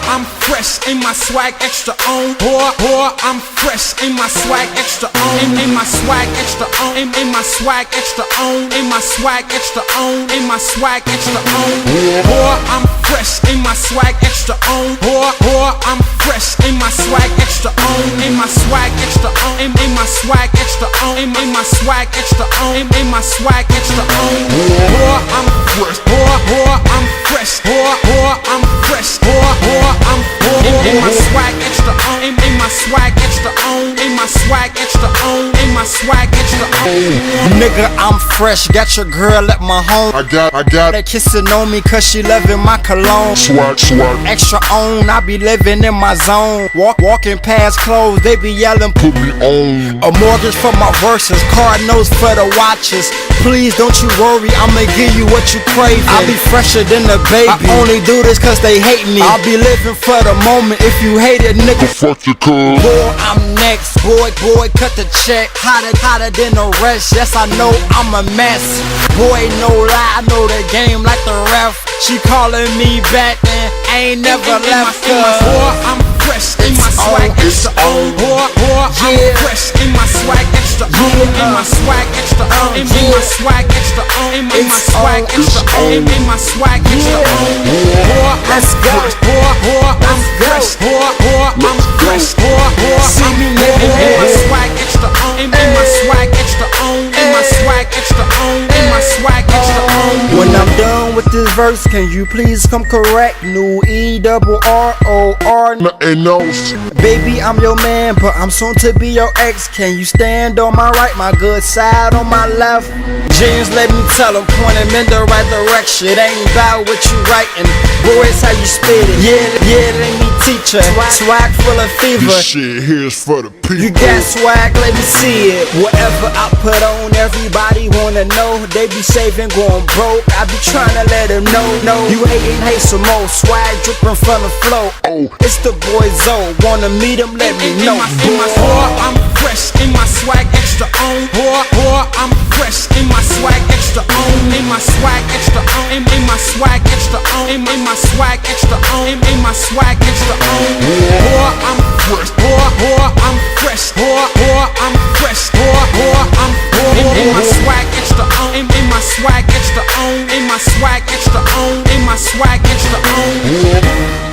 I'm fresh in my swag extra on. Boy, I'm fresh in my swag extra on. In my swag extra on. In my swag extra on. In my swag extra on. In my swag extra on. Boy, I'm fresh in my swag extra on. Boy, I'm fresh in my swag extra on. In my swag extra on. In my swag extra on. In my swag extra on. In my swag extra on. Boy, I'm fresh. Boy, I'm fresh. Boy, I'm fresh. Boy, I'm in my swag extra on. In my swag extra on. In my swag extra on. In my swag extra on. Nigga, I'm fresh. Got your girl at my home. I got that kissing on me cause she loving my cologne. Swag. Extra on, I be living in my zone. Walking past clothes, they be yelling, put me on. A mortgage for my verses, card notes for the watches. Please don't you worry, I'ma give you what you crave. I'll be fresher than a baby. I only do this cause they hate me. I'll be living for the moment. If you hate it, nigga, fuck your cuz. Boy, I'm next. Boy, cut the check. Hotter than the rest. Yes, I know I'm a mess. Boy, no lie, I know the game like the ref. She calling me back and I ain't never left her. Boy, I'm fresh in my swag extra on. Boy, I'm fresh in my swag extra on. In my swag extra on. In my swag extra on. In my swag extra on. In my swag extra on. Boy, let's go. Boy, I'm fresh. Boy, I'm fresh. Boy, see me in my swag extra on. In my swag extra on. In my swag extra on. In my swag extra on. When I'm done with this verse, can you please come correct? New ERROR. Nothing else. Baby, I'm your man, but I'm soon to be your ex. Can you stand on my right, my good side on my left? James, let me tell him, point him in the right direction. It ain't about what you writing, boy, it's how you spit it. Yeah, let me teach her. Swag full of fever. This shit here's for the people. You got swag, let me see it. Whatever I put on, everybody wanna know. They be saving, going broke. I be trying to let them know. No, you hating, hate some more. Swag dripping from the flow. Oh, it's the boy Zoe. Wanna meet him? Let me know. Boy, I'm fresh in my swag extra on. Boy, I'm fresh in my swag extra on. In my swag extra on. In my swag extra on. In my swag extra on. In my swag extra on. Boy, I'm fresh. Boy, I'm fresh. Boy, I'm fresh. Boy, I'm in my swag extra on. In my swag extra on. In my swag extra on. In my swag extra on.